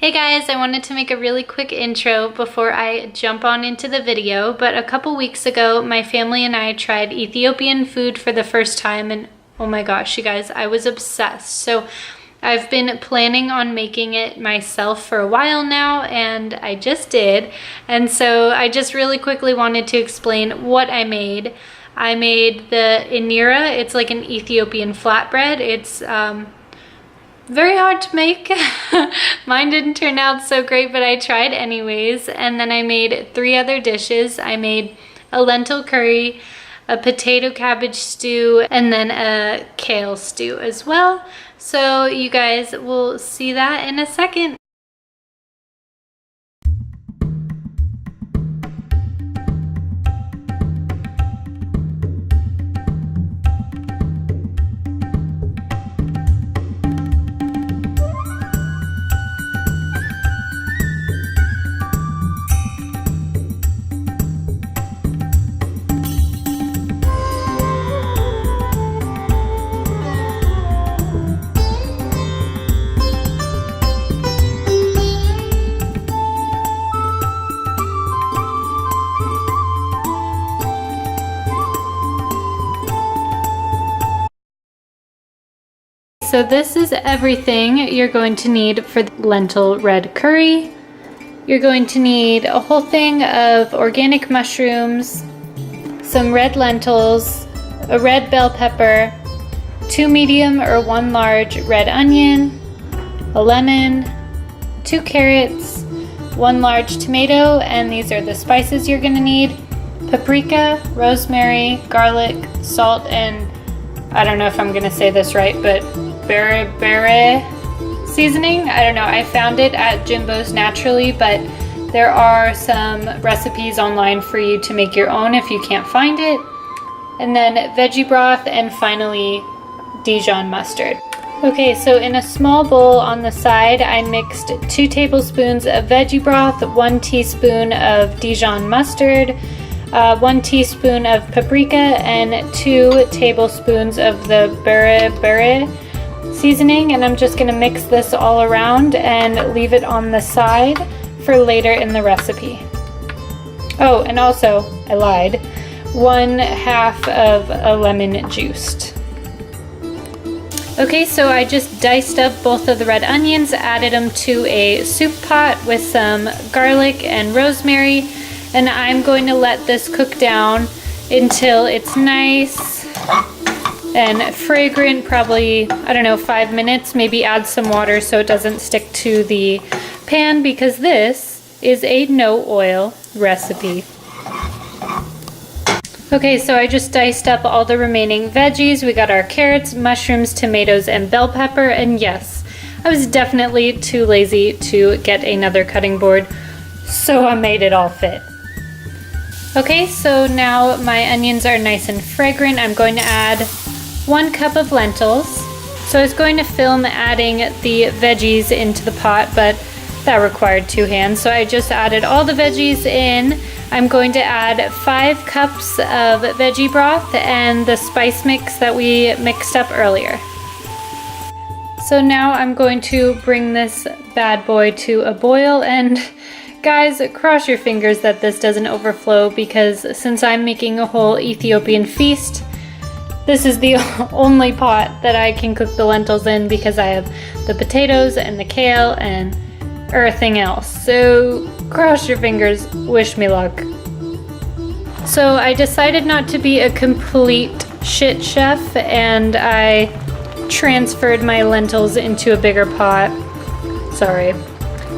Hey guys, I wanted to make a really quick intro before I jump on into the video, but a couple weeks ago, my family and I tried Ethiopian food for the first time, and oh my gosh, you guys, I was obsessed. So I've been planning on making it myself for a while now, and I just did. And so I just really quickly wanted to explain what I made. I made the injera. It's like an Ethiopian flatbread. It's very hard to make. Mine didn't turn out so great, but I tried anyways. And then I made 3 other dishes. I made a lentil curry, a potato cabbage stew, and then a kale stew as well. So you guys will see that in a second. So this is everything you're going to need for the lentil red curry. You're going to need a whole thing of organic mushrooms, some red lentils, a red bell pepper, 2 medium or 1 large red onion, a lemon, 2 carrots, 1 large tomato, and these are the spices you're going to need: paprika, rosemary, garlic, salt, and I don't know if I'm going to say this right, but bere seasoning. I don't know, I found it at Jimbo's Naturally, but there are some recipes online for you to make your own if you can't find it. And then veggie broth, and finally Dijon mustard. Okay, so in a small bowl on the side, I mixed 2 tablespoons of veggie broth, 1 teaspoon of Dijon mustard, 1 teaspoon of paprika, and 2 tablespoons of the bere seasoning, and I'm just going to mix this all around and leave it on the side for later in the recipe. Oh, and also, I lied, 1/2 of a lemon juiced. Okay, so I just diced up both of the red onions, added them to a soup pot with some garlic and rosemary, and I'm going to let this cook down until it's nice and fragrant, probably, I don't know, 5 minutes. Maybe add some water so it doesn't stick to the pan, because this is a no oil recipe. Okay, so I just diced up all the remaining veggies. We got our carrots, mushrooms, tomatoes, and bell pepper, and yes, I was definitely too lazy to get another cutting board, so I made it all fit. Okay, so now my onions are nice and fragrant. I'm going to add 1 cup of lentils. So I was going to film adding the veggies into the pot, but that required 2 hands. So I just added all the veggies in. I'm going to add 5 cups of veggie broth and the spice mix that we mixed up earlier. So now I'm going to bring this bad boy to a boil, and guys, cross your fingers that this doesn't overflow, because since I'm making a whole Ethiopian feast, this is the only pot that I can cook the lentils in, because I have the potatoes and the kale and everything else. So cross your fingers, wish me luck. So I decided not to be a complete shit chef, and I transferred my lentils into a bigger pot. Sorry.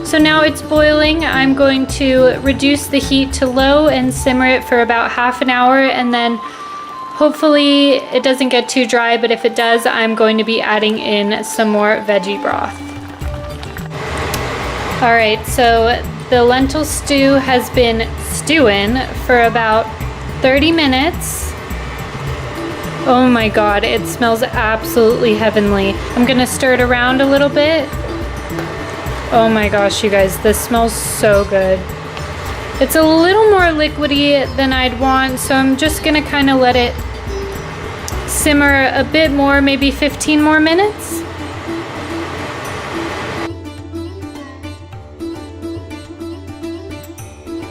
So now it's boiling. I'm going to reduce the heat to low and simmer it for about half an hour, and then hopefully it doesn't get too dry, but if it does, I'm going to be adding in some more veggie broth. Alright, so the lentil stew has been stewing for about 30 minutes. Oh my god, it smells absolutely heavenly. I'm gonna stir it around a little bit. Oh my gosh, you guys, this smells so good. It's a little more liquidy than I'd want, so I'm just gonna kind of let it simmer a bit more, maybe 15 more minutes.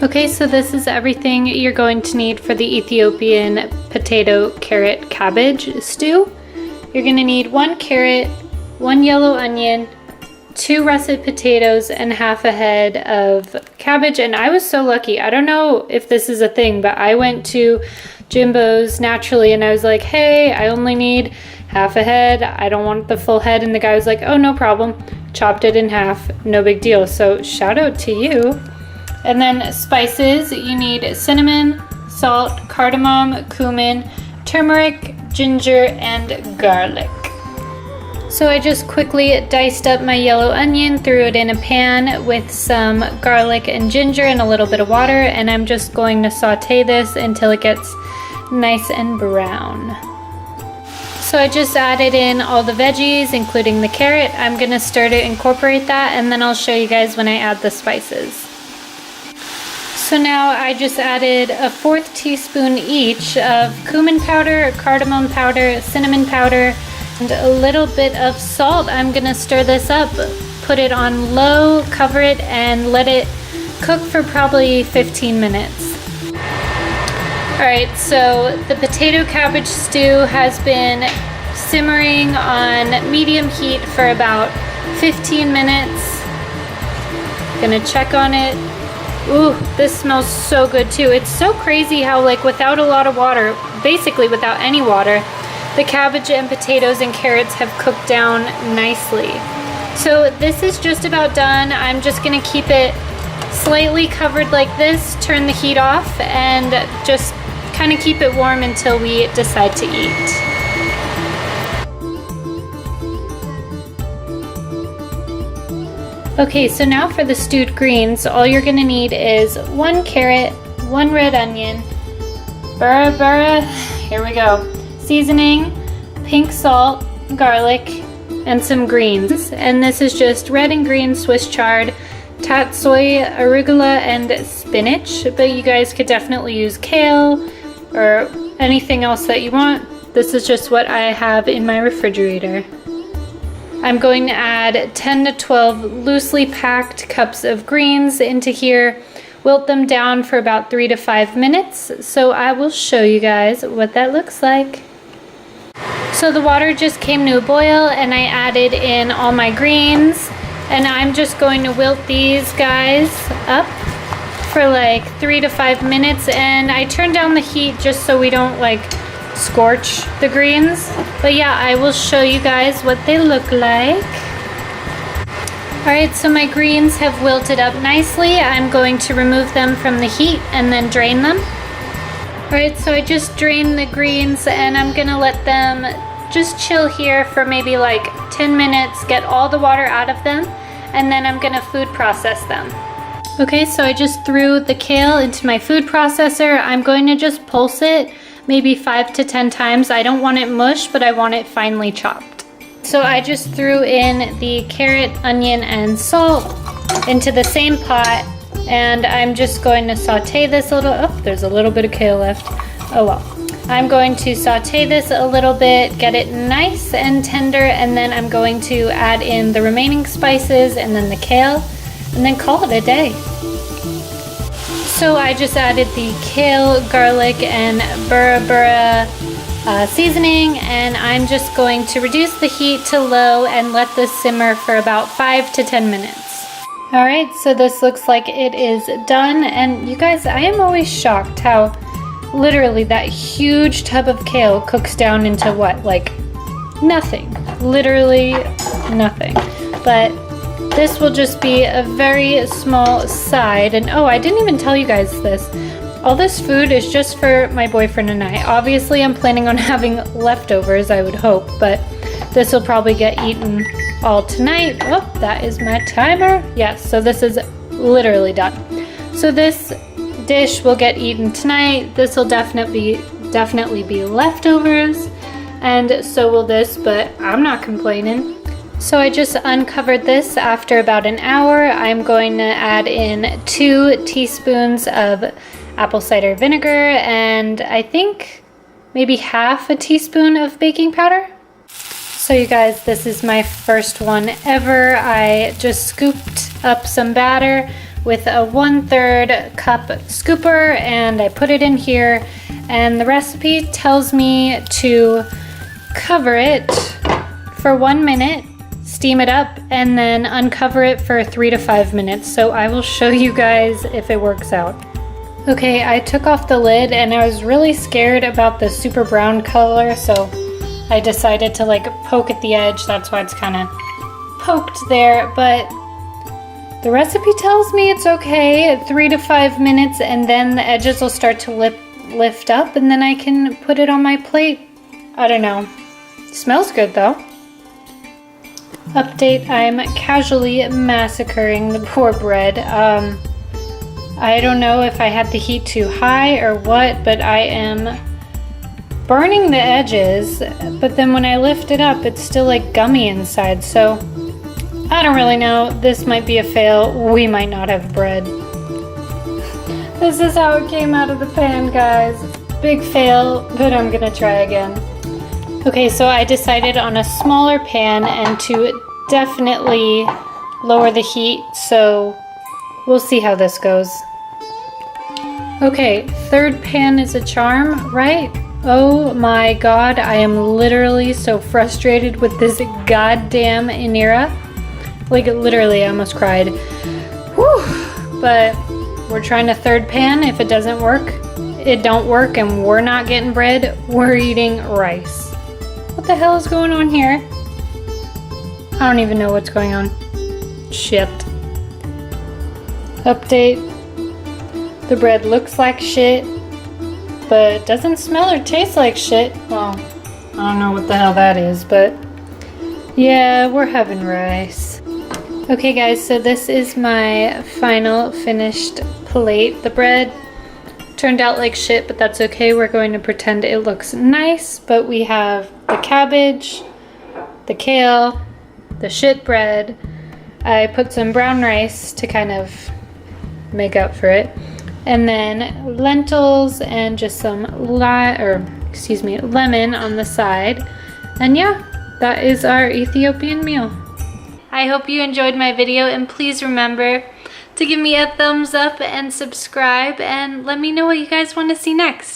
Okay, so this is everything you're going to need for the Ethiopian potato, carrot, cabbage stew. You're gonna need 1 carrot, 1 yellow onion, 2 russet potatoes, and half a head of cabbage. And I was so lucky. I don't know if this is a thing, but I went to Jimbo's naturally and I was like, hey, I only need half a head. I don't want the full head. And the guy was like, oh, no problem. Chopped it in half, no big deal. So shout out to you. And then spices, you need cinnamon, salt, cardamom, cumin, turmeric, ginger, and garlic. So I just quickly diced up my yellow onion, threw it in a pan with some garlic and ginger and a little bit of water, and I'm just going to saute this until it gets nice and brown. So I just added in all the veggies, including the carrot. I'm gonna start to incorporate that, and then I'll show you guys when I add the spices. So now I just added a 1/4 teaspoon each of cumin powder, cardamom powder, cinnamon powder, and a little bit of salt. I'm gonna stir this up, put it on low, cover it, and let it cook for probably 15 minutes. Alright, so the potato cabbage stew has been simmering on medium heat for about 15 minutes. Gonna check on it. Ooh, this smells so good too. It's so crazy how, like, without a lot of water, basically without any water, the cabbage and potatoes and carrots have cooked down nicely. So this is just about done. I'm just gonna keep it slightly covered like this, turn the heat off, and just kind of keep it warm until we decide to eat. Okay, so now for the stewed greens, all you're gonna need is 1 carrot, 1 red onion, burra, here we go, seasoning, pink salt, garlic, and some greens. And this is just red and green Swiss chard, tatsoi, arugula, and spinach, but you guys could definitely use kale or anything else that you want. This is just what I have in my refrigerator. I'm going to add 10 to 12 loosely packed cups of greens into here, wilt them down for about 3 to 5 minutes. So I will show you guys what that looks like. So the water just came to a boil and I added in all my greens, and I'm just going to wilt these guys up for like 3 to 5 minutes, and I turn down the heat just so we don't like scorch the greens. But yeah, I will show you guys what they look like. Alright, so my greens have wilted up nicely. I'm going to remove them from the heat and then drain them. Alright, so I just drained the greens and I'm gonna let them just chill here for maybe like 10 minutes, get all the water out of them, and then I'm gonna food process them. Okay, so I just threw the kale into my food processor. I'm going to just pulse it maybe 5 to 10 times. I don't want it mush, but I want it finely chopped. So I just threw in the carrot, onion, and salt into the same pot, and I'm just going to saute this a little. Oh, there's a little bit of kale left. Oh well. I'm going to saute this a little bit, get it nice and tender, and then I'm going to add in the remaining spices and then the kale, and then call it a day. So I just added the kale, garlic, and burra seasoning, and I'm just going to reduce the heat to low and let this simmer for about 5 to 10 minutes. Alright, so this looks like it is done, and you guys, I am always shocked how literally that huge tub of kale cooks down into what, like nothing, literally nothing. But this will just be a very small side. And oh, I didn't even tell you guys this. All this food is just for my boyfriend and I. Obviously, I'm planning on having leftovers, I would hope, but this will probably get eaten all tonight. Oh, that is my timer. Yes, so this is literally done. So this dish will get eaten tonight. This will definitely be leftovers, and so will this, but I'm not complaining. So I just uncovered this after about an hour. I'm going to add in 2 teaspoons of apple cider vinegar and I think maybe half a teaspoon of baking powder. So you guys, this is my first one ever. I just scooped up some batter, with a 1/3 cup scooper, and I put it in here, and the recipe tells me to cover it for 1 minute, steam it up, and then uncover it for 3 to 5 minutes. So I will show you guys if it works out. Okay, I took off the lid and I was really scared about the super brown color, so I decided to like poke at the edge. That's why it's kind of poked there, but the recipe tells me it's okay at 3 to 5 minutes, and then the edges will start to lift up, and then I can put it on my plate. I don't know. Smells good though. Update, I'm casually massacring the poor bread. I don't know if I had the heat too high or what, but I am burning the edges, but then when I lift it up, it's still like gummy inside, so I don't really know. This might be a fail. We might not have bread. This is how it came out of the pan, guys. Big fail, but I'm gonna try again. Okay, so I decided on a smaller pan and to definitely lower the heat, so we'll see how this goes. Okay, 3rd pan is a charm, right? Oh my god, I am literally so frustrated with this goddamn Inira. Like literally, I almost cried. Whew. But we're trying a 3rd pan. If it doesn't work, it don't work, and we're not getting bread. We're eating rice. What the hell is going on here? I don't even know what's going on. Shit. Update. The bread looks like shit, but doesn't smell or taste like shit. Well, I don't know what the hell that is, but yeah, we're having rice. Okay guys, so this is my final finished plate. The bread turned out like shit, but that's okay. We're going to pretend it looks nice, but we have the cabbage, the kale, the shit bread. I put some brown rice to kind of make up for it. And then lentils and just some lemon on the side. And yeah, that is our Ethiopian meal. I hope you enjoyed my video, and please remember to give me a thumbs up and subscribe, and let me know what you guys want to see next.